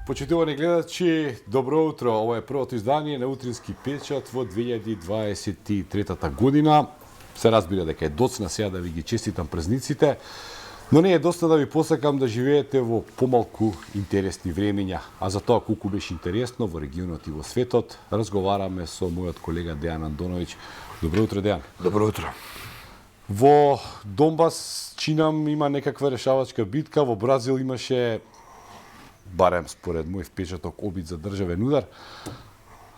Почитувани гледачи, добро утро. Ова е првото издание на Утрински печат во 2023 година. Се разбира дека е доцна сега да ви ги честитам празниците, но не е доста да ви посакам да живеете во помалку интересни времења. А за тоа колку беше интересно во регионот и во светот, разговараме со мојот колега Дејан Андоновиќ. Добро утро, Дејан. Добро утро. Во Донбас, чинам, има некаква решавачка битка, во Бразил имаше, барем според мој впечаток, обид за државен удар,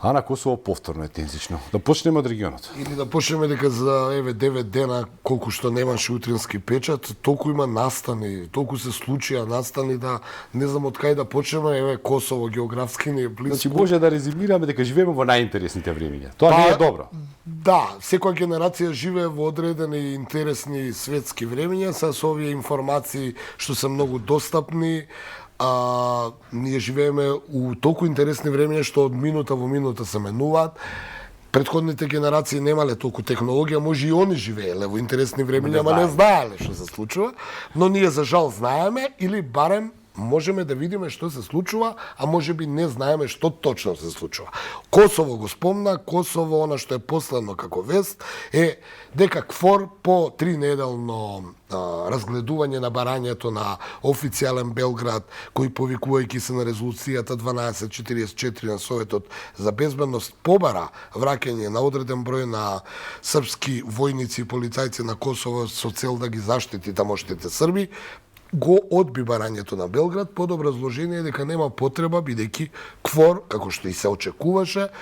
а на Косово повторно е тензично. Да почнеме од регионот. Или да почнеме дека за 9 дена, колку што немаше утрински печат, толку има настани, толку се случија настани да не знам од кај да почнеме. Еве Косово географски не е близко. Значи може да резимираме дека живееме во најинтересните времења. Тоа не е добро. Да, секоја генерација живее во одредени интересни светски времења со овие информации што се многу достапни. Ние живееме у толку интересни времења што од минута во минута се менуваат. Претходните генерации немале толку технологија, може и они живееле во интересни времења, ама не знаеле што се случува, но ние за жал знаеме или барем можеме да видиме што се случува, а можеби не знаеме што точно се случува. Косово го спомна, Косово, она што е последно како вест, е дека КФОР по 3-неделно разгледување на барањето на официјален Белград, кој повикувајќи се на резолуцијата 1244 на Советот за безбедност, побара враќање на одреден број на српски војници и полицајци на Косово со цел да ги заштити тамошните срби, го одби барањето на Белград под образложение дека нема потреба, бидејќи КФОР, како што и се очекуваше,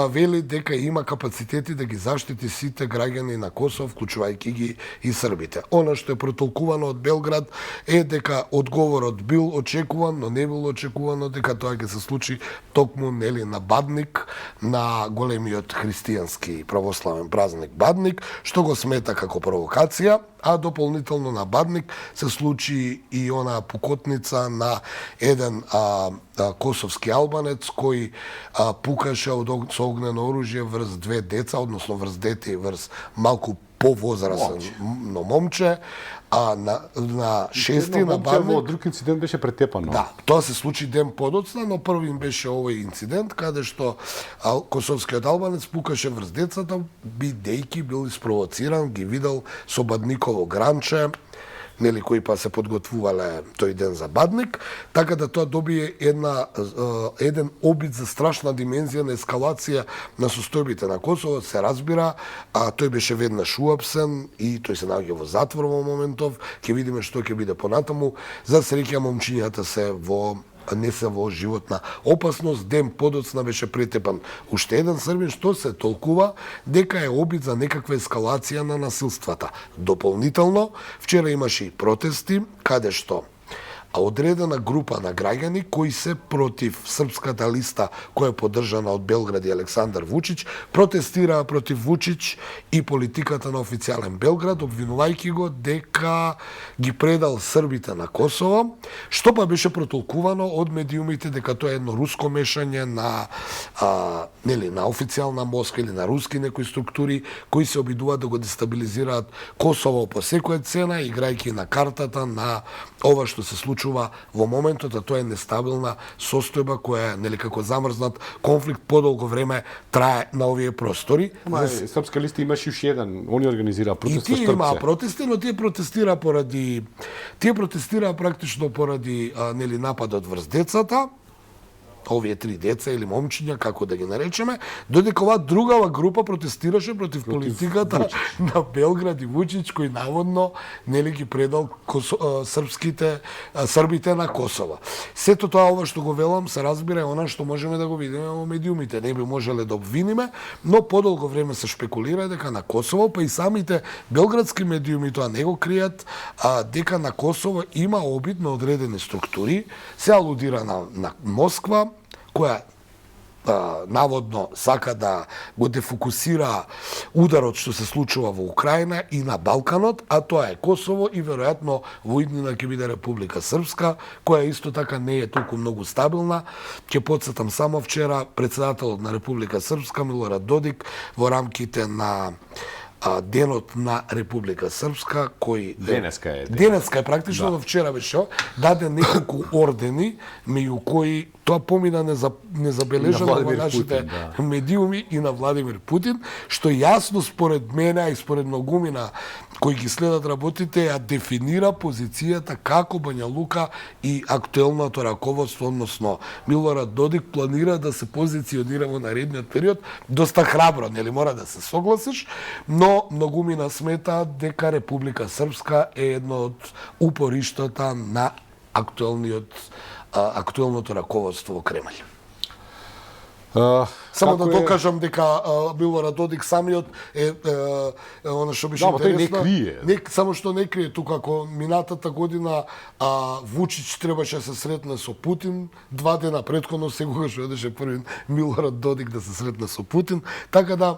вели дека има капацитети да ги заштити сите граѓани на Косово, вклучувајќи ги и србите. Она што е протолкувано од Белград е дека одговорот бил очекуван, но не било очекувано дека тоа ќе се случи токму на Бадник, на големиот христијански православен празник Бадник, што го смета како провокација, а дополнително на Бадник се случи и она пукотница на еден косовски албанец кој пукаше со огнено оружје врз две деца, односно врз дете и врз малку повозрасен момче, а на 6 на Бадник... Во друг инцидент беше претепано. Да, тоа се случи ден подоцна, но првим беше овој инцидент, каде што косовскиот албанец пукаше врз децата, бидејќи бил испровоциран, ги видел со Бадниково гранче, кои па се подготвувале тој ден за Бадник, така да тоа добие еден обид за страшна димензија на ескалација на состојбите на Косово. Се разбира, тој беше веднаш уапсен и тој се наоѓа во затвор во моментов. Ќе видиме што ќе биде понатаму. За среќа момчињата не се во животна опасност. Ден подоцна беше претепан уште еден србин, што се толкува дека е обид за некаква ескалација на насилствата. Дополнително, вчера имаше и протести, каде што одредена група на граѓани кои се против српската листа која е поддржана од Белград и Александар Вучич, протестираа против Вучич и политиката на официјален Белград, обвинувајќи го дека ги предал србите на Косово, што па беше протолкувано од медиумите дека тоа е едно руско мешање на официјална Москва или на руски некои структури кои се обидуваат да го дестабилизираат Косово по секоја цена, играјќи на картата на ова што се случува во моментот, а тоа е нестабилна состојба која како замрзнат конфликт подолго време трае на овие простори. Српска листа имаше уште еден, они организираа протест во Стрпце. И тие имаа протести, но тие протестираа практично поради нападот врз децата, овие 3 деца или момчиња, како да ги наречеме, додека оваа другава група протестираше против политиката на Белград и Вучич, кој наводно ги предал србите на Косово. Сето тоа ова што го велам се разбира е она што можеме да го видиме во медиумите. Не би можеле да обвиниме, но подолго време се шпекулира дека на Косово, па и самите белградски медиуми тоа не го кријат, дека на Косово има обид на одредени структури, се алудира на Москва, која наводно сака да го дефокусира ударот што се случува во Украина и на Балканот, а тоа е Косово и веројатно во иднина ќе биде Република Српска, која исто така не е толку многу стабилна. Ќе потсетам само вчера председателот на Република Српска Милорад Додик во рамките на денот на Република Српска, кој Денеска е практично, но вчера беше даде неколку ордени, меѓу кои тоа помина незабележано во нашите медиуми и на Владимир Путин, што јасно според мене и според многумина кои ги следат работите, ја дефинира позицијата како Бања Лука и актуелното раководство, односно Милорад Додик планира да се позиционира во наредниот период. Доста храбро, нели, мора да се согласиш, но многумина сметаат дека Република Српска е едно од упориштата на актуелното раководство во Кремљ. Само да докажам дека Милорад Додик самиот е она што беше интересно. Тој не крие. Само што не крие тука, ако минатата година Вучич требаше да се сретне со Путин, 2 дена претходно секогаш одеше први Милорад Додик да се сретне со Путин, така да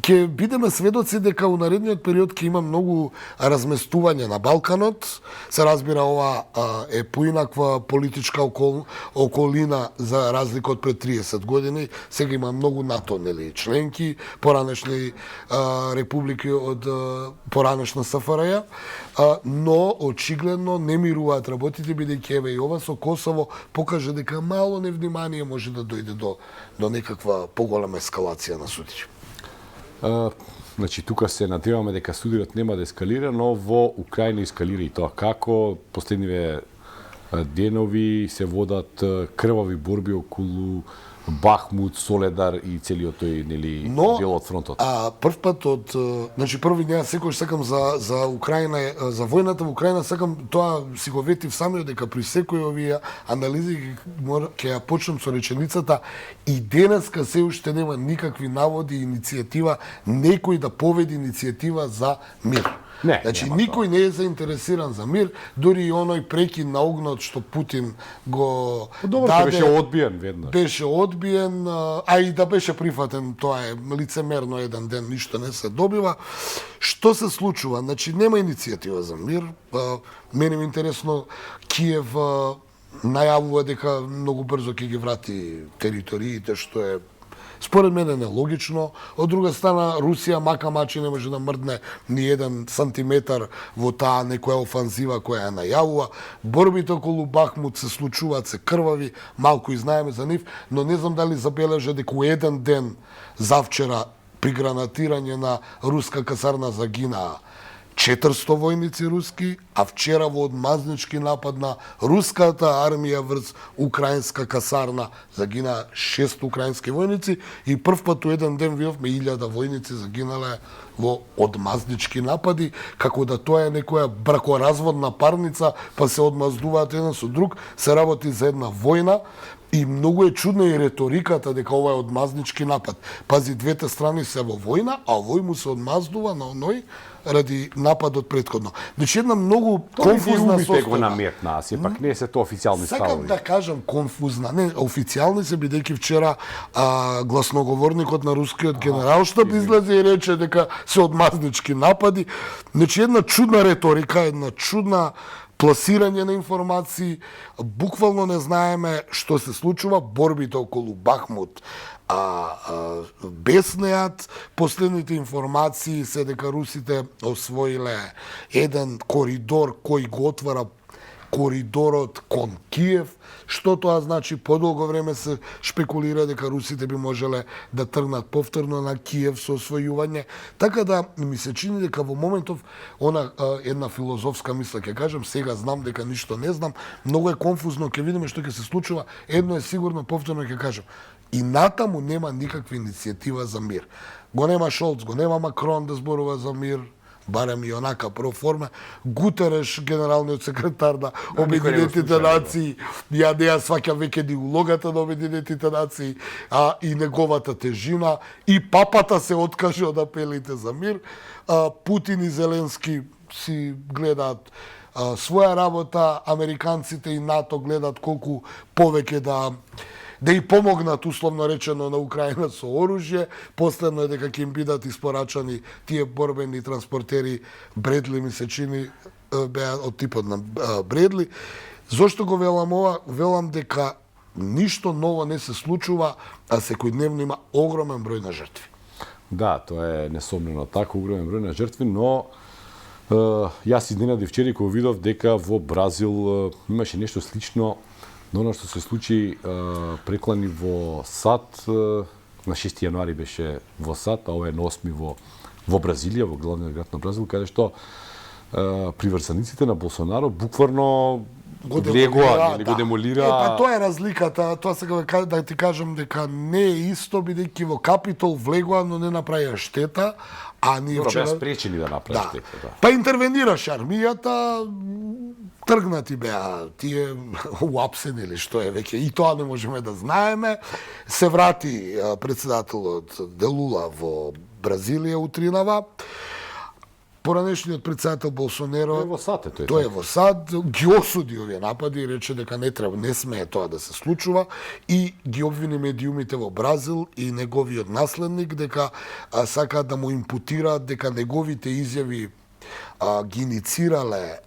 ќе бидеме сведоци дека у наредниот период ќе има многу разместување на Балканот. Се разбира, ова е поинаква политичка околина за разлика од пред 30 години. Сега има многу НАТО, нели, членки, поранешни републики од поранешна СФРЈ, но очигледно не мируваат работите, бидејќи еве и ова со Косово покаже дека мало невнимание може да дојде до некаква поголема ескалација на судите. Значи, тука се надеваме дека судирот нема да ескалира, но во Украина ескалира и тоа. Како последниве денови се водат крвави борби околу Бахмут, Соледар и целиот тој, нели, дел од фронтот. Прв пат значи први неа секој сакам за Украина, за војната во Украина сакам тоа си го ветив самиот дека при секој овие анализи ќе ја почнам со реченицата и денеска се уште нема никакви наводи и иницијатива некој да поведи иницијатива за мир. Не, значи, никој не е заинтересиран за мир, дури и оној прекин на огнот што Путин го даде. Беше одбиен веднаш. Беше одбиен, а и да беше прифатен, тоа е лицемерно, еден ден ништо не се добива. Што се случува? Значи, нема иницијатива за мир. Мене ми интересно, Киев најавува дека многу брзо ќе ги врати териториите, што е според мене нелогично. Од друга страна, Русија мака мачи не може да мрдне ни 1 сантиметар во таа некоја офанзива која ја најавува. Борбите околу Бахмут се случуваат, се крвави, малку и знаеме за нив, но не знам дали забележа дека еден ден завчера при гранатирање на руска касарна загинаа 400 војници руски, а вчера во одмазнички напад на руската армија врз украинска касарна загина 6 украински војници и прв пат у еден ден видовме 1000 војници загинале во одмазнички напади, како да тоа е некоја бракоразводна парница, па се одмаздуваат еден со друг, се работи за една војна. И многу е чудна и реториката дека ова е одмазнички напад. Пази, двете страни се во војна, а овој му се одмаздува на оној ради нападот претходно. Значи една многу конфузна состојба. Го наметна, сепак не се тоа официјални ставови. Сакам да кажам конфузна, не официјални се, бидејќи вчера гласноговорникот на рускиот генералштаб излезе и рече дека се одмазнички напади. Значи една чудна реторика, една чудна пласирање на информации, буквално не знаеме што се случува, борбите околу Бахмут беснеат, последните информации се дека русите освоиле еден коридор кој го отвара коридорот кон Киев. Што тоа значи? Подолго време се шпекулира дека русите би можеле да тргнат повторно на Киев со освојување. Така да ми се чини дека во моментов една филозофска мисла ќе кажам, сега знам дека ништо не знам, многу е конфузно, ќе видиме што ќе се случува. Едно е сигурно, повторно ќе кажам. И натаму нема никаква иницијатива за мир. Го нема Шолц, го нема Макрон да зборува за мир, барем и онака про форма. Гутереш, генералниот секретар на Обединетите нации, ја не ја сваќам веќе ни улогата на Обединетите нации, а и неговата тежина. И папата се откаже од апелите за мир. Путин и Зеленски си гледаат своја работа, американците и НАТО гледаат колку повеќе да и помогнат, условно речено, на Украина со оружје. Последно е дека ќе им бидат испорачани тие борбени транспортери Бредли, ми се чини, беа од типот на Бредли. Зошто го велам ова? Велам дека ништо ново не се случува, а секојдневно има огромен број на жртви. Да, тоа е несомнено така, огромен број на жртви, но јас изненадив вчера кога видов дека во Бразил имаше нешто слично на оно што се случи преклани во САД, на 6 јануари беше во САД, а ова е на 8 во Бразилија, во главниот град на Бразил, каде што приврзаниците на Болсонаро букварно го демолира. Па тоа е разликата, тоа сега да ти кажам дека не е исто, бидејќи во Капитол влегоа, но не направија штета, а ние вчера вчера спречени да направат штета, да. Па интервенираше армијата, тргнати беа тие уапсени или што е веќе, и тоа не можеме да знаеме. Се врати претседателот Делула во Бразилија утринава. Поранешниот претседател Болсонеро Тој е во САД, тој е во САД, ги осуди овие напади и рече дека не смее тоа да се случува и ги обвини медиумите во Бразил и неговиот наследник дека сакаат да му импутираат дека неговите изјави ги иницирале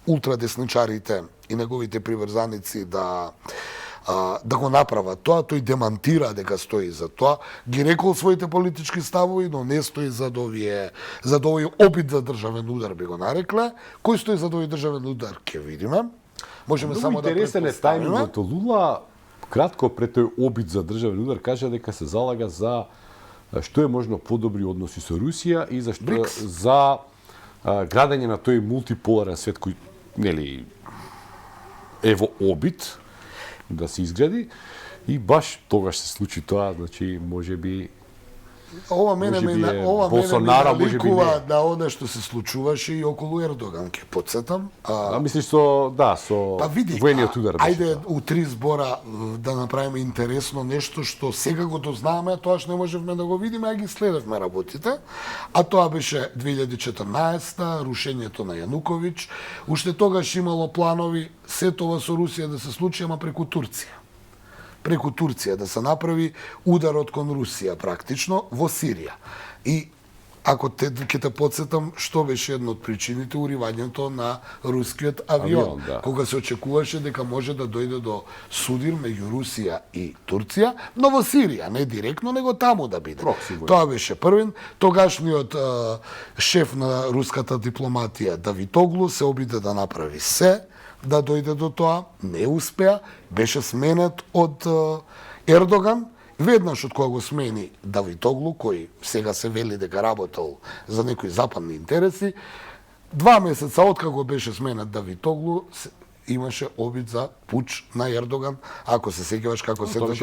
ултрадесничарите и неговите приврзаници да го направат тоа. Тој демантира дека стои за тоа, ги рекол своите политички ставови, но не стои за овој опит за државен удар, би го нарекле. Кој стои за овој државен удар, ќе видиме. Можеме само да интересен е тајмингот. Лула кратко пред тој обид за државен удар кажа дека се залага за што е можно подобри односи со Русија и за градење на тој мултиполарен свет кој нели е во обид да се изгради и баш тогаш се случи тоа, значи можеби ова мене ми наликува на оно што се случуваше и околу Ердоган, ќе потсетам. Мислиш со воениот удар. Ајде у три збора да направиме интересно нешто што сега го дознаваме, а тоаш не можевме да го видиме, а ги следевме работите. А тоа беше 2014-та, рушењето на Јануковиќ. Уште тогаш имало планови сето ова со Русија да се случи, ама преку Турција. Преку Турција да се направи ударот кон Русија практично во Сирија. И ако ќе те подсетам што беше една од причините уривањето на рускиот авион, да. Кога се очекуваше дека може да дојде до судир меѓу Русија и Турција, но во Сирија, не директно, него таму да биде. Тоа беше првен. Тогашниот шеф на руската дипломатија Давитоглу се обиде да направи се да дојде до тоа, не успеа, беше сменет од Ердоган. Веднаш од кога го смени Давитоглу, кој сега се вели дека работел за некои западни интереси, 2 месеца од кога беше сменет Давитоглу, имаше обид за пуч на Ердоган, ако се сеќаваш како се тоа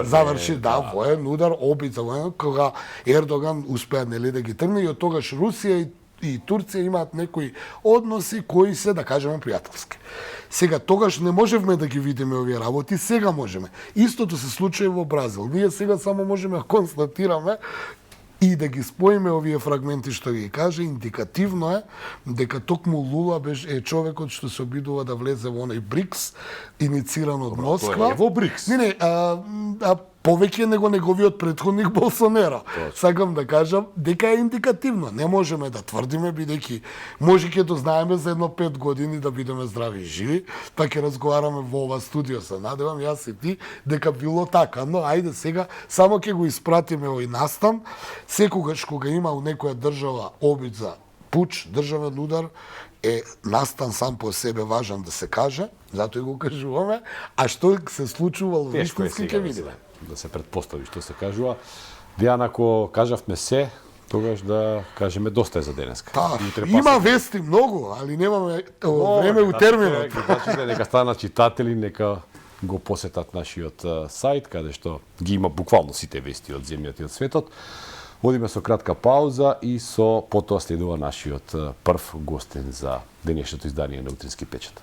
заврши, воен удар, обид за воен, кога Ердоган успеа нели да ги тргне и од тогаш Русија и Турција имаат некои односи кои се, да кажеме, пријателски. Сега, тогаш не можевме да ги видиме овие работи, сега можеме. Истото се случува и во Бразил. Ние сега само можеме да констатираме и да ги споиме овие фрагменти што ги каже. Индикативно е дека токму Лула е човекот што се обидува да влезе во оној БРИКС, инициран од Москва. Тоа е во БРИКС. Не, повеќе него неговиот претходник Болсонеро. Сакам да кажам дека е индикативно. Не можеме да тврдиме, бидејќи може ќе дознаеме за едно 5 години да бидеме здрави и живи, па ќе разговараме во ова студио, се надевам јас и ти, дека било така. Но ајде сега, само ќе го испратиме овој настан. Секогаш кога има у некоја држава обид за пуч, државен удар, е настан сам по себе важен да се каже, затоа и го кажуваме, а што се случувало вистински ќе видиме. Да се предпостави што се кажува. Дејан, ако кажавме се, тогаш да кажеме доста е за денеска. Има вести многу, али немаме време у терминот. Нека станат читатели, нека го посетат нашиот сајт, каде што ги има буквално сите вести од земјата и од светот. Одиме со кратка пауза и со потоа следува нашиот прв гостен за денешното издание на Утрински печат.